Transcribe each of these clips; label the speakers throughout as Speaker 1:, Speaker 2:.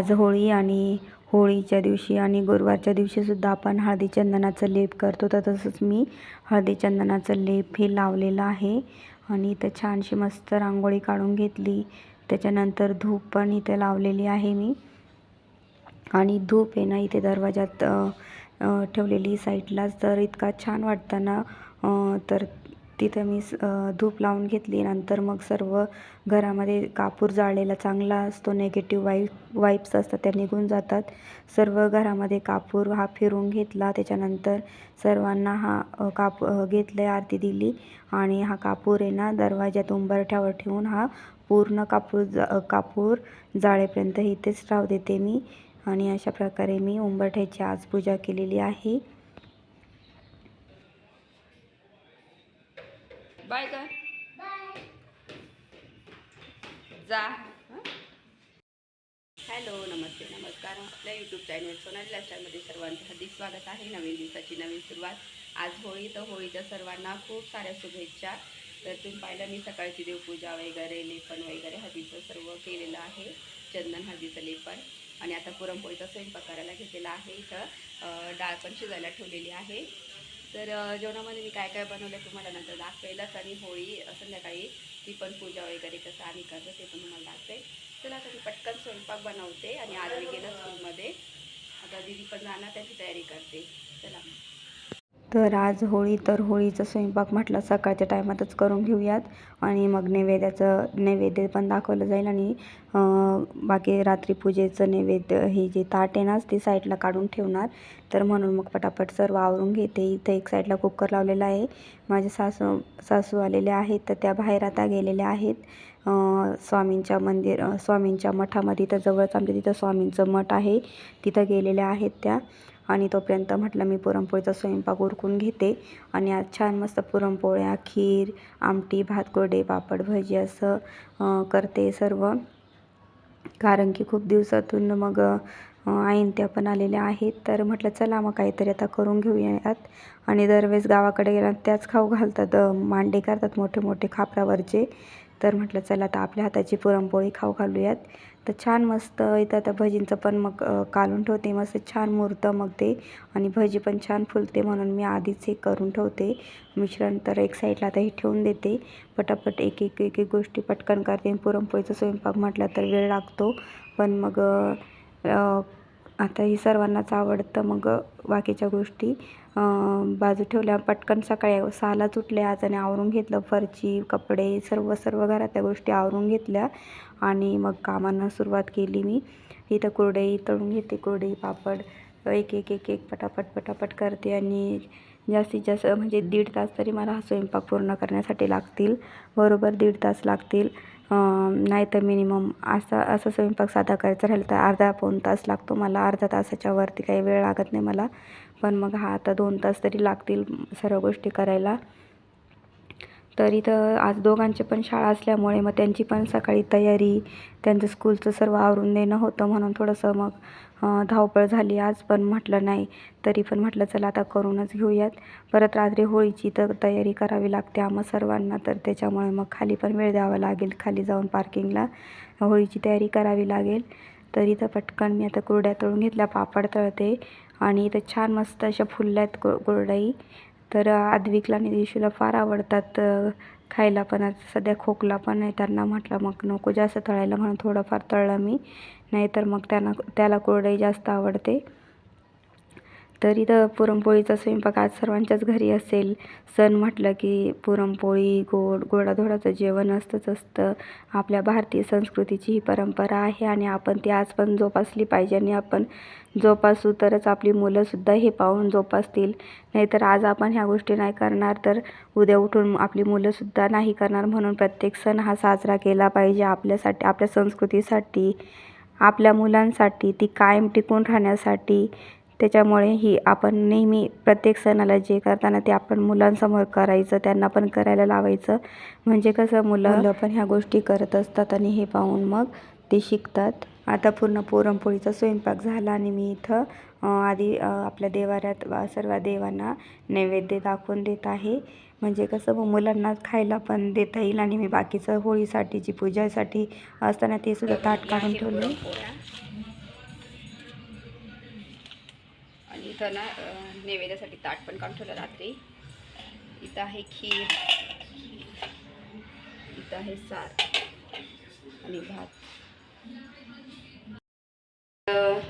Speaker 1: आज होळी आणि होळीच्या दिवशी आणि गुरुवारच्या दिवशीसुद्धा आपण हळदी चंदनाचं लेप करतो. तर तसंच मी हळदी चंदनाचं लेप हे लावलेलं आहे आणि इथं छानशी मस्त रांगोळी काढून घेतली. त्याच्यानंतर धूप पण इथे लावलेली आहे मी आणि धूप आहे ना इथे दरवाजात ठेवलेली साईडलाच. तर इतका छान वाटतं ना, तर तिथं मी धूप लावून घेतली. नंतर मग सर्व घरामध्ये कापूर जाळलेला चांगला असतो, निगेटिव्ह वाईब्स असतात त्या निघून जातात. सर्व घरामध्ये कापूर हा फिरून घेतला. त्याच्यानंतर सर्वांना हा घेतले, आरती दिली आणि हा कापूर आहे ना दरवाज्यात उंबरठ्यावर ठेवून हा पूर्ण कापूर जाळेपर्यंत इथेच राहू देते मी. आणि अशा प्रकारे मी उंबरठ्याची आज पूजा केलेली आहे.
Speaker 2: बाय कर जा. हॅलो, नमस्ते, नमस्कार. आपल्या यूट्यूब चॅनल सोनाली लाईफस्टाईलमध्ये सर्वांचं हार्दिक स्वागत आहे. नवीन दिवसाची नवीन सुरुवात. आज होळी, तर होळीच्या सर्वांना खूप साऱ्या शुभेच्छा. तर तुम्ही पाहिलं मी सकाळची देवपूजा वगैरे, लेपन वगैरे हळदीचं सर्व केलेलं आहे, चंदन हळदीचं लेपन. आणि आता पुरणपोळीचा स्वयंपाक करायला घेतलेला आहे. इथं डाळ पण शिजायला ठेवलेली आहे. तर जेवणामध्ये मी काय काय बनवलं तुम्हाला नंतर दाखवेलच. आणि होळी संध्याकाळी ती पण पूजा वगैरे कसं आम्ही करतो ते पण तुम्हाला दाखवेल. चला आता मी पटकन स्वयंपाक बनवते आणि आज मी गेलं स्कूलमध्ये. आता दीदी पण जाणार, त्याची तयारी करते. चला.
Speaker 1: तर आज होळी, तर होळीचा स्वयंपाक म्हटलं सकाळच्या टायमातच करून घेऊयात आणि मग नैवेद्य पण दाखवलं जाईल आणि बाकी रात्री पूजेचं नैवेद्य हे जे ताट आहे ना ते साईडला काढून ठेवणार. तर म्हणून मग पटापट सर्व आवरून घेते. इथे एक साईडला कुकर लावलेला आहे. माझे सासू आलेले आहेत, तर त्या बाहेर आता गेलेल्या आहेत स्वामींच्या मठामध्ये. तर जवळच आमच्या तिथं स्वामींचं मठ आहे, तिथं गेलेल्या आहेत त्या. आणि तोपर्यंत म्हटलं मी पुरणपोळीचा स्वयंपाक उरकून घेते. आणि आज छान मस्त पुरणपोळ्या, खीर, आमटी, भात, कुरडे, पापड, भजी असं करते सर्व. कारण की खूप दिवसातून मग आईन त्या पण आलेल्या आहेत. तर म्हटलं चला मग काहीतरी आता करून घेऊयात. आणि दरवेळेस गावाकडे गेला त्याच खाऊ घालतात, मांडे करतात मोठे मोठे खापरावरचे. तर म्हटलं चला आता आपल्या हाताची पुरणपोळी खाऊ घालूयात. तर छान मस्त इथं आता भजींचं पण मग काढून ठेवते. मस्त छान मुरतं मग ते आणि भजी पण छान फुलते, म्हणून मी आधीच हे करून ठेवते मिश्रण. तर एक साईडला आता हे ठेवून देते. पटापट एक एक गोष्टी पटकन करते. पुरणपोळीचा स्वयंपाक म्हटलं तर वेळ लागतो, पण मग आता ही सर्वांनाच आवडतं. मग बाकीच्या गोष्टी बाजू ठेवल्या. पटकन सकाळी 6लाच उठले आज आणि आवरून घेतलं. फरची, कपडे, सर्व घरातल्या गोष्टी आवरून घेतल्या आणि मग कामांना सुरुवात केली मी. इथं कुरडई तळून घेते, कुरडई, पापड एक पटापट करते. आणि जास्तीत जास्त म्हणजे 1.5 तास तरी मला हा स्वयंपाक पूर्ण करण्यासाठी लागतील, बरोबर 1.5 तास लागतील. नाही तर मिनिमम असा स्वयंपाक साधा करायचा राहिला तर अर्धा-पाऊण तास लागतो मला. अर्धा तासाच्या वरती काही वेळ लागत नाही मला, पण मग हा आता 2 तास तरी लागतील सर्व गोष्टी करायला. तर इथं आज दोघांचे पण शाळा असल्यामुळे मग त्यांची पण सकाळी तयारी, त्यांचं स्कूलचं सर्व आवरून देणं होतं, म्हणून थोडंसं मग धावपळ झाली आज. पण म्हटलं नाही, तरी पण म्हटलं चला आता करूनच घेऊयात. परत रात्री होळीची तर तयारी करावी लागते आम्हा सर्वांना, तर त्याच्यामुळे मग खाली पण वेळ द्यावा लागेल. खाली जाऊन पार्किंगला होळीची तयारी करावी लागेल. तर इथं पटकन मी आता कुरड्या तळून घेतल्या, पापड तळते आणि इथं छान मस्त अशा फुलल्यात कुरडई. तर आद्विकला आणि दिशूला फार आवडतात खायला, पण आता सध्या खोकला पण आहे त्यांना. म्हटलं मग नको जास्त तळायला, म्हणून थोडंफार तळलं मी, नाहीतर मग त्याला कुरडई जास्त आवडते. तर इथं पुरणपोळीचा स्वयंपाक आज सर्वांच्याच घरी असेल. सण म्हटलं की पुरणपोळी, गोडाधोडाचं जेवण असतं. आपल्या भारतीय संस्कृतीची ही परंपरा आहे आणि आपण ती आज पण जोपासली पाहिजे. आणि आपण जोपासू तरच आपली मुलंसुद्धा हे पाहून जोपासतील. नाहीतर आज आपण ह्या गोष्टी नाही करणार तर उद्या उठून आपली मुलंसुद्धा नाही करणार. म्हणून प्रत्येक सण हा साजरा केला पाहिजे आपल्यासाठी, आपल्या संस्कृतीसाठी, आपल्या मुलांसाठी, ती कायम टिकून राहण्यासाठी. त्याच्यामुळे ही आपण नेहमी प्रत्येक सणाला जे करताना ते आपण मुलांसमोर करायचं, त्यांना पण करायला लावायचं. म्हणजे कसं मुलं पण ह्या गोष्टी करत असतात आणि हे पाहून मग ते शिकतात. आता पूर्ण पुरणपोळीचा स्वयंपाक झाला आणि मी इथं आधी आपल्या देवाऱ्यात सर्व देवांना नैवेद्य दाखवून देत आहे. म्हणजे कसं मग मुलांना खायला पण देता येईल आणि मी बाकीचं होळीसाठी जी पूजासाठी असताना ते सुद्धा ताट काढून ठेवले.
Speaker 2: इथं ना नैवेद्यासाठी ताट पण काढून ठेवलं रात्री. इथं आहे खीर, इथं आहे सार आणि भात.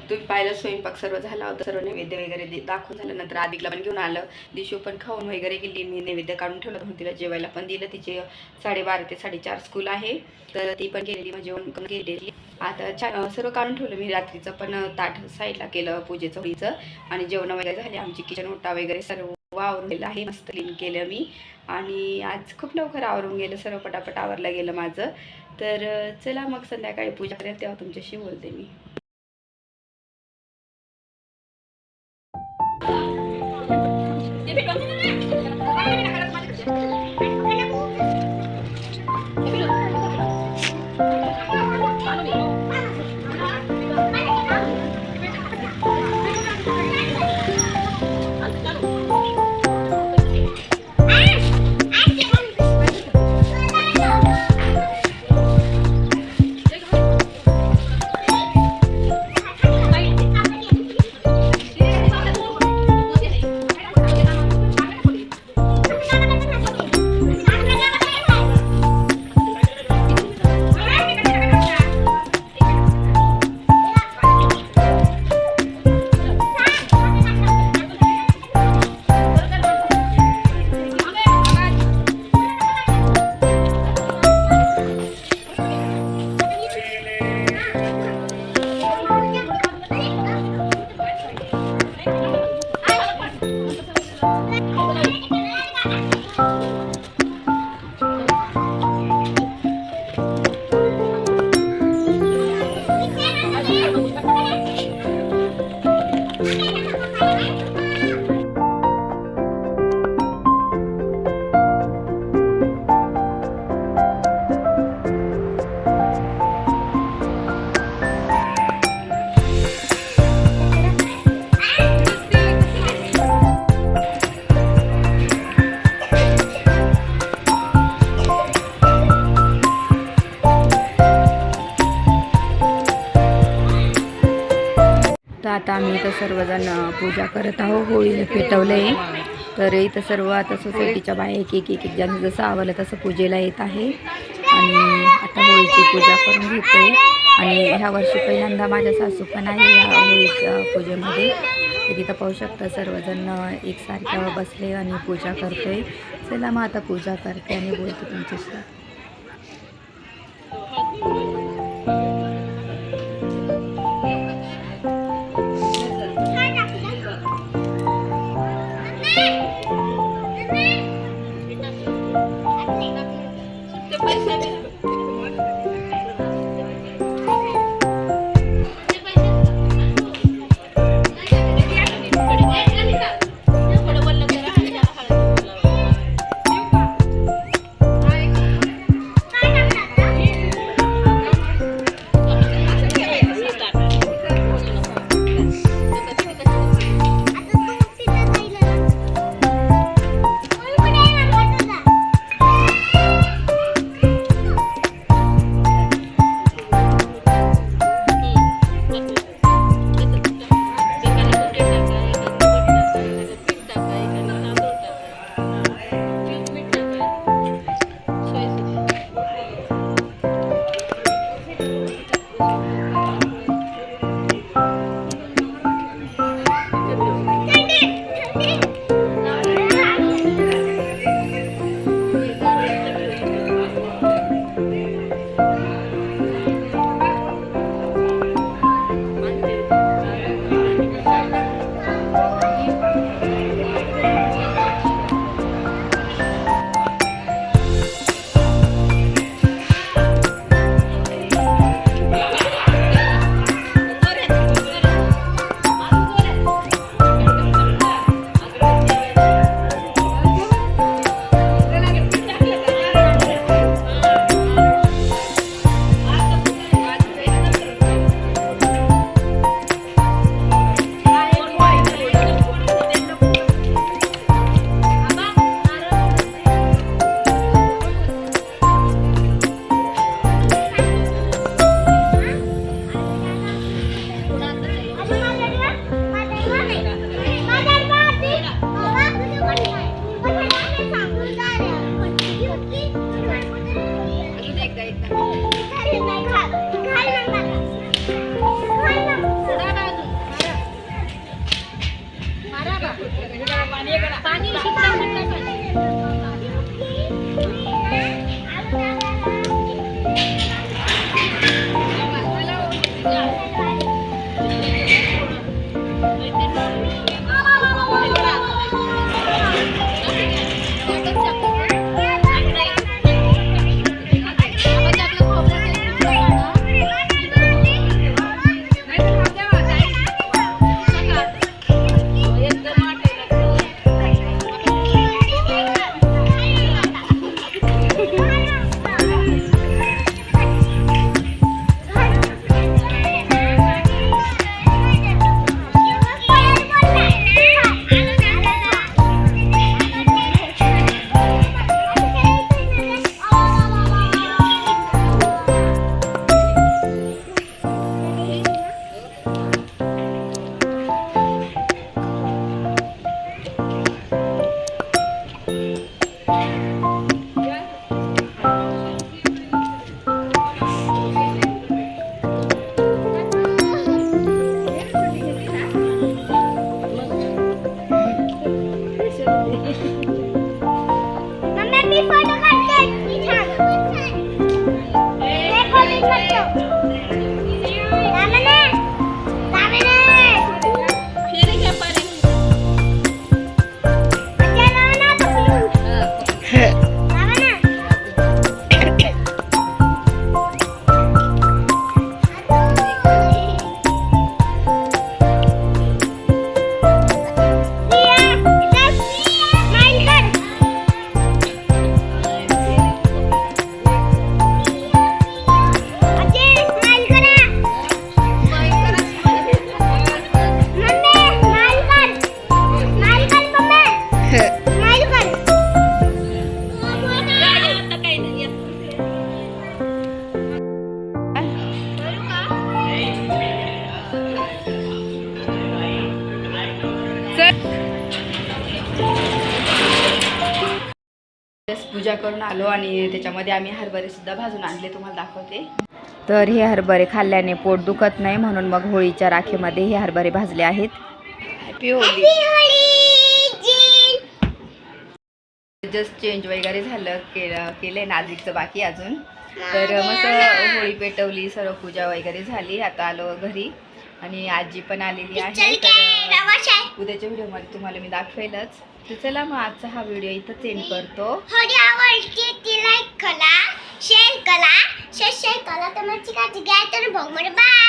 Speaker 2: तुम्ही पाहिलं स्वयंपाक सर्व झाला होता, सर्व नैवेद्य वगैरे दाखवून झाल्यानंतर आदिकला पण घेऊन आलं. दिशू पण खाऊन वगैरे गेली. मी नैवेद्य काढून ठेवलं म्हणून तिला जेवायला पण दिलं. तिचे 12:30 ते 4:30 स्कूल आहे, तर ती पण गेलेली, मग जेवण पण गेलेली. आता सर्व काढून ठेवलं मी. रात्रीचं पण ताट साईडला केलं पूजेचं होळीचं, आणि जेवण वगैरे झाले. आमची किचन ओटा वगैरे सर्व आवरलेलं आहे, मस्त क्लीन केलं मी. आणि आज खूप लवकर आवरून गेलं, सर्व पटापट आवरलं गेलं माझं. तर चला मग संध्याकाळी पूजा करेल तेव्हा तुमच्याशी बोलते मी. तर आता आम्ही इथं सर्वजण पूजा करत आहोत. होळीला पेटवलं आहे, तर इथं सर्व आता सोसायटीच्या बाहेर एक एक ज्यांना जसं आवडलं तसं पूजेला येत आहे. आणि आता होळीची पूजा करून घेतोय. आणि ह्या वर्षी पहिल्यांदा माझ्या सासू पण आहे या होळीच्या पूजेमध्ये. तर तिथं पाहू शकता सर्वजण एकसारख्या बसले आणि पूजा करतोय. चला मग आता पूजा करते आणि बोलते तुमच्याशी. अजून एकदा पूजा करून आलो आणि त्याच्यामध्ये आम्ही हरभरे सुद्धा भाजून आणले, तुम्हाला दाखवते. तर हे हरभरे खाल्ल्याने पोट दुखत नाही म्हणून मग होळीच्या राखेमध्ये हे हरभरे भाजले आहेत. हॅपी होळी. जस्ट चेंज वगैरे झालं, केलंय नाजूकचं बाकी अजून. तर मस्त होळी पेटवली, सर्व पूजा वगैरे झाली. आता आलो घरी आणि आजी पण आलेली आहे. तर उद्याच्या व्हिडिओमध्ये तुम्हाला मी दाखवेलच. तर चला मग आजचा हा व्हिडिओ इथंच एंड करतो.
Speaker 3: लाईक करा, शेअर करा, सबस्क्राईब करा. तर मग बाय.